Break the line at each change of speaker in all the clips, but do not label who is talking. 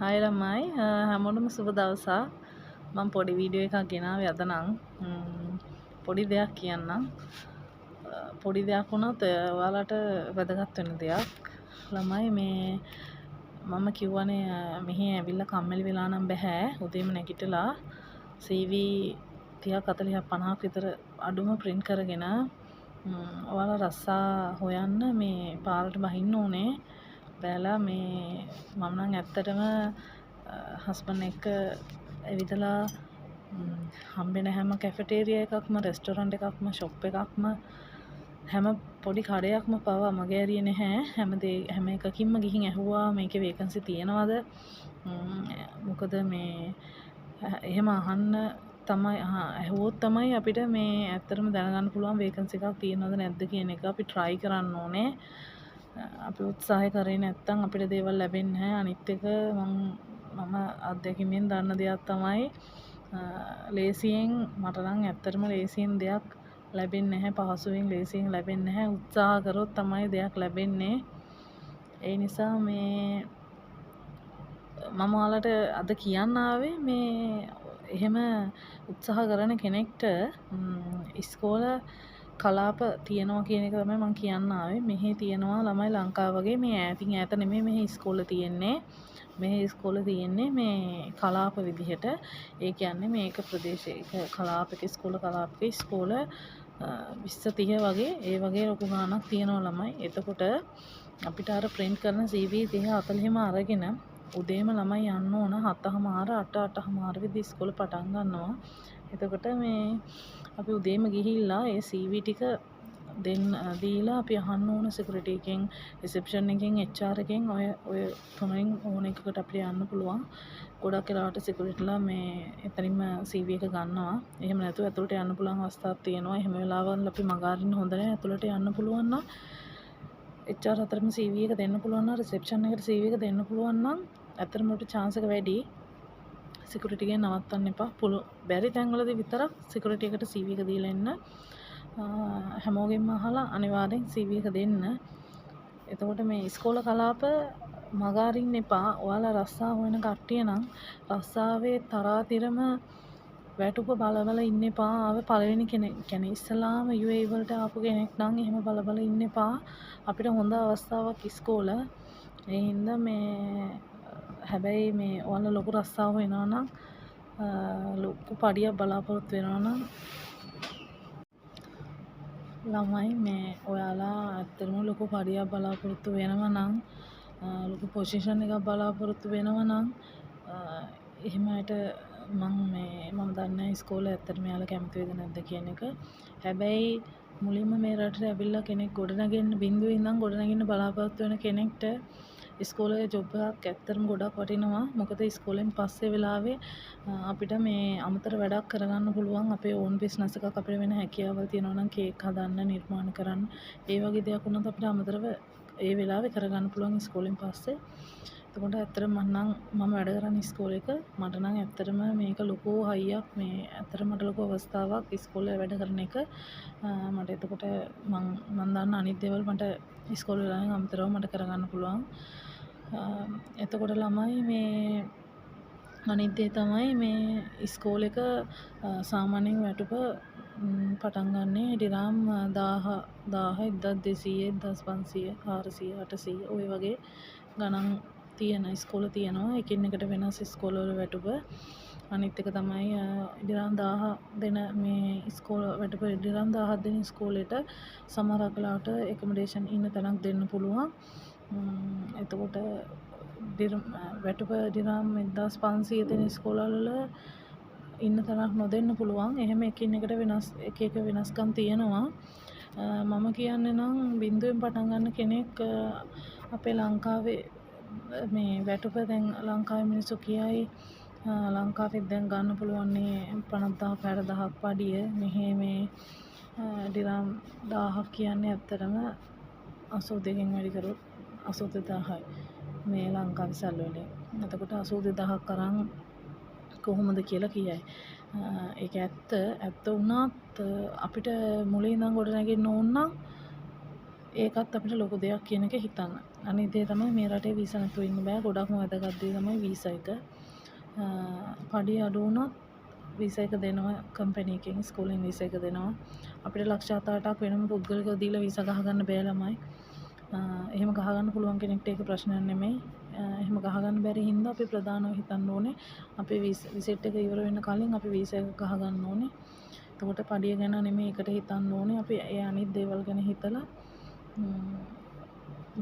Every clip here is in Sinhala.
හායි ළමයි හැමෝටම සුබ දවසක්. මම පොඩි වීඩියෝ එකක් ගෙනාවේ අද නම් පොඩි දෙයක් කියන්නම්. පොඩි දෙයක් වුණත් ඔයාලට වැදගත් වෙන දෙයක්. ළමයි මේ මම කිව්වනේ මෙහි ඇවිල්ලා කම්මැලි වෙලා නම් බෑ. උදේම නැගිටලා CV 30ක් 40ක් 50ක් විතර අඩුම print කරගෙන ඔයාලා රස්සා හොයන්න මේ පාරට බහින්න ඕනේ. බැලලා මේ මම නම් ඇත්තටම හස්බන්ඩ් එක්ක ඇවිදලා හම්බෙන හැම කැෆටේරියා එකක්ම රෙස්ටෝරන්ට් එකක්ම ෂොප් එකක්ම හැම පොඩි කඩයක්ම පවා මගේ ඇරියේ නැහැ. හැම එකකින්ම ගිහින් ඇහුවා මේකේ වේකන්සි තියෙනවද? මොකද මේ එහෙම අහන්න තමයි ඇහුවොත් තමයි අපිට මේ ඇත්තටම දැනගන්න පුළුවන් වේකන්සි එකක් තියෙනවද නැද්ද කියන එක අපි try කරන්න ඕනේ. අපි උත්සාහය කරේ නැත්නම් අපිට දේවල් ලැබෙන්නේ නැහැ. අනිත් එක මම අත්දැකීමෙන් දන්න දෙයක් තමයි ලේසියෙන් මට නම් ඇත්තටම ලේසියෙන් දෙයක් ලැබෙන්නේ නැහැ. පහසුවෙන් ලේසියෙන් ලැබෙන්නේ නැහැ. උත්සාහ කරොත් තමයි දෙයක් ලැබෙන්නේ. ඒ නිසා මේ මම ඔයාලට අද කියන්න ආවේ මේ එහෙම උත්සාහ කරන කෙනෙක්ට ඉස්කෝල කලාප තියනවා කියන එක තමයි මම කියන්න ආවේ. මෙහි තියනවා ළමයි ලංකාව වගේ මේ ඈතින් ඈත නෙමෙයි මෙහි ඉස්කෝල තියෙන්නේ. මෙහි ඉස්කෝල තියෙන්නේ මේ කලාප විදිහට. ඒ කියන්නේ මේක ප්‍රදේශයක කලාපක ඉස්කෝල 20 30 වගේ ඒ වගේ ලොකු ගාණක් තියෙනවා ළමයි. එතකොට අපිට අර print කරන CV 30 40ම අරගෙන උදේම ළමයි යන්න ඕන 7:00 8:00 විතර ඉස්කෝල පටන් ගන්නවා. එතකොට මේ අපි උදේම ගිහිල්ලා ඒ CV ටික දීලා අපි අහන්න ඕන සිකියුරිටි එකෙන් රිසෙප්ෂන් එකෙන් HR එකෙන් ඔය තුනෙන් ඕන එකකට අපිට යන්න පුළුවන්. ගොඩක් වෙලාවට සිකියුරිටිලා මේ එතනින්ම CV එක ගන්නවා. එහෙම නැතුව ඇතුළට යන්න පුළුවන් අවස්ථාවක් තියෙනවා. එහෙම වෙලාවල් අපි මග අරින්න හොඳ නැහැ. ඇතුළට යන්න පුළුවන් නම් HR අතරම CV එක දෙන්න පුළුවන් නම් රිසෙප්ෂන් එකට CV එක දෙන්න පුළුවන් නම් ඇත්තටම අපිට chance එක වැඩි. සිකියුරිටි එකෙන් නවත්තන්න එපා. බැරි තැන්වලදී විතරක් සිකියුරිටි එකට CV එක දීලා එන්න. හැමෝගෙන්ම අහලා අනිවාර්යෙන් CV එක දෙන්න. එතකොට මේ ඉස්කෝල කලාප මග අරින්න එපා. ඔයාලා රස්සා හොයන කට්ටිය නම් රස්සාවේ තරාතිරම වැටුප බලබල ඉන්න එපා. ආව පළවෙනි කෙනෙක් කියන්නේ ඉස්සලාම UAE වලට ආපු කෙනෙක් නම් එහෙම බලබල ඉන්න එපා. අපිට හොඳ අවස්ථාවක් ඉස්කෝල. ඒ හින්දා මේ හැබැයි මේ ඔයාලා ලොකු රස්සාව හොයනවා නම් ලොකු පඩියක් බලාපොරොත්තු වෙනවා නම් ළමයි මේ ඔයාලා ඇත්තටම ලොකු පඩියක් බලාපොරොත්තු වෙනවා නම් ලොකු පොසිෂන් එකක් බලාපොරොත්තු වෙනවා නම් එහෙමයට මම දන්නේ ඉස්කෝලේ ඇත්තටම යාළුවා කැමති වෙද නැද්ද කියන එක. හැබැයි මුලින්ම මේ රටට ඇවිල්ලා කෙනෙක් ගොඩනගෙන්න බිඳුවේ ඉඳන් ගොඩනගෙන්න බලාපොරොත්තු වෙන කෙනෙක්ට ඉස්කෝලේ ජොබ් එකක් ඇත්තටම ගොඩක් වටිනවා. මොකද ඉස්කෝලෙන් පස්සේ වෙලාවේ අපිට මේ අමතර වැඩක් කරගන්න පුළුවන්. අපේ ඕන් බිස්නස් එකක් අපිට වෙන හැකියාවල් තියෙනවා නම් කේක් හදන්න, නිර්මාණ කරන්න, ඒ වගේ දේවල් වුණත් අපිට අමතරව ඒ වෙලාවේ කරගන්න පුළුවන් ඉස්කෝලෙන් පස්සේ. එතකොට ඇත්තටම මම වැඩ කරන ඉස්කෝලේක මට නම් ඇත්තටම මේක ලොකු හයියක්. මේ ඇත්තටම මට ලොකු අවස්ථාවක් ඉස්කෝලේ වැඩ කරන එක. මට එතකොට මම දන්න අනිත් දේවල් මට ඉස්කෝලේ වලින් අමතරව මට කරගන්න පුළුවන්. එතකොට ළමයි මේ අනිත් දේ තමයි මේ ඉස්කෝලේක සාමාන්‍යයෙන් වැටුප පටන් ගන්නේ ඩිරාම් 1000 1200 1500 400 800 ඔය වගේ ගණන් තියෙන ඉස්කෝල තියෙනවා. එකින් එකට වෙනස් ඉස්කෝල වල වැටුප. අනිත් එක තමයි ඩිරාම් 1000 දෙන මේ ඉස්කෝල වැටුප ඩිරාම් 1000 දෙන ඉස්කෝලේට සමහර වෙලාවට එකමඩේෂන් ඉන්න තැනක් දෙන්න පුළුවන්. එතකොට වැටුප ඩිරාම් 1500 දෙන ඉස්කෝලවල ඉන්න තැනක් නොදෙන්න පුළුවන්. එහෙම එකින් එකට එක වෙනස්කම් තියෙනවා. මම කියන්නේ නම් බිඳුවෙන් පටන් ගන්න කෙනෙක් අපේ ලංකාවේ මේ වැටුප දැන් ලංකාවේ මිනිස්සු කියයි ලංකාවේ දැන් ගන්න පුළුවන් නේ 50000 60000ක් පඩිය. මෙහි මේ ඩිරාම් 1000ක් කියන්නේ ඇත්තටම 82කින් වැඩි කරොත් 82000යි මේ ලංකාවේ සල්ලි වලින්. එතකොට 82000ක් අරන් කොහොමද කියලා කියයි. ඒක ඇත්ත වුණත් අපිට මුලින් ඉඳන් ගොඩ නැගෙන්න ඕන නම් ඒකත් අපිට ලොකු දෙයක් කියන එක හිතන්න. අනිත් දේ තමයි මේ රටේ වීසා නැතුව ඉන්න බෑ. ගොඩක්ම වැදගත් දේ තමයි වීසා එක. පඩි අඩු වුණොත් වීසා එක දෙනවා කම්පැනි එකෙන්, ස්කූලෙන් වීසා එක දෙනවා. අපිට ලක්ෂ 7-8ක් වෙනම පුද්ගලිකව දීලා වීසා ගහගන්න බෑ ළමයි. එහෙම ගහගන්න පුළුවන් කෙනෙක්ට ඒක ප්‍රශ්නයක් නෙමෙයි. එහෙම ගහගන්න බැරි හින්දා අපි ප්‍රධානව හිතන්න ඕනේ අපේ විසිට් එක ඉවර වෙන්න කලින් අපි වීසා එක ගහගන්න ඕනේ. එතකොට පඩිය ගැන නෙමෙයි එකට හිතන්න ඕනේ. අපි ඒ අනිත් දේවල් ගැන හිතලා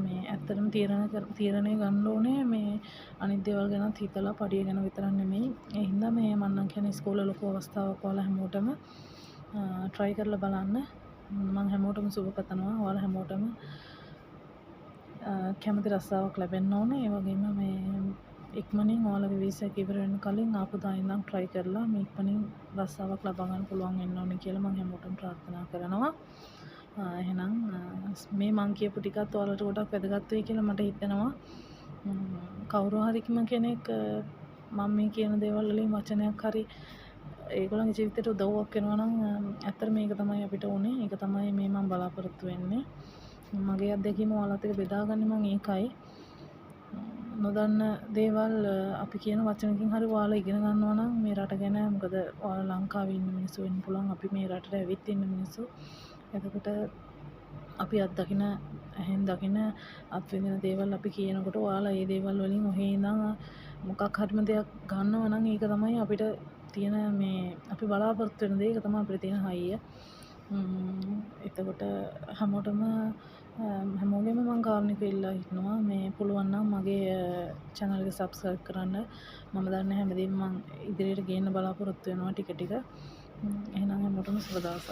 මේ ඇත්තටම තීරණය ගන්න ඕනේ මේ අනිත් දේවල් ගැනත් හිතලා පඩිය ගැන විතරක් නෙමෙයි. ඒ හින්දා මේ මම නම් කියන්නේ ඉස්කෝලේ ලොකු අවස්ථාවක් ඔයාලා හැමෝටම try කරලා බලන්න. මම හැමෝටම සුබ පතනවා. ඔයාලා හැමෝටම කැමති රස්සාවක් ලැබෙන්න ඕනේ. ඒ වගේම මේ ඉක්මනින් ඔයාලගේ වීසා එක ඉවර වෙන්න කලින් ආපු දා ඉඳන් try කරලා මේ ඉක්මනින් රස්සාවක් ලබා ගන්න පුළුවන් වෙන්න ඕනේ කියලා මම හැමෝටම ප්‍රාර්ථනා කරනවා. එහෙනම් මේ මං කියපු ටිකත් ඔයාලට ගොඩක් වැදගත් වෙයි කියලා මට හිතෙනවා. කවුරු හරිම කෙනෙක් මම මේ කියන දේවල් වලින් වචනයක් හරි ඒගොල්ලන්ගේ ජීවිතේට උදව්වක් වෙනවා නම් ඇත්තට මේක තමයි අපිට ඕනේ. ඒක තමයි මේ මම බලාපොරොත්තු වෙන්නේ. මගේ අත්දැකීම ඔයාලත් එක්ක බෙදාගන්නේ මම ඒකයි. නොදන්න දේවල් අපි කියන වචනකින් හරි ඔයාලා ඉගෙන ගන්නවා නම් මේ රට ගැන, මොකද ඔයාලා ලංකාවේ ඉන්න මිනිස්සු වෙන්න පුළුවන්, අපි මේ රටට ඇවිත් ඉන්න මිනිස්සු. එතකොට අපි අත්දකින ඇහෙන් දකින අත්විඳින දේවල් අපි කියනකොට ඔයාලා ඒ දේවල් වලින් ඔහේ ඉඳන් මොකක් හරිම දෙයක් ගන්නවා නම් ඒක තමයි අපිට තියෙන මේ අපි බලාපොරොත්තු වෙන දේ. ඒක තමයි අපිට තියෙන හයිය. එතකොට හැමෝගෙම මම කාරුණිකව ඉල්ලා හිටනවා මේ පුළුවන් නම් මගේ channel එක subscribe කරන්න. මම දන්න හැමදේම මම ඉදිරියට ගේන්න බලාපොරොත්තු වෙනවා ටික ටික. එහෙනම් හැමෝටම සුබ දවසක්.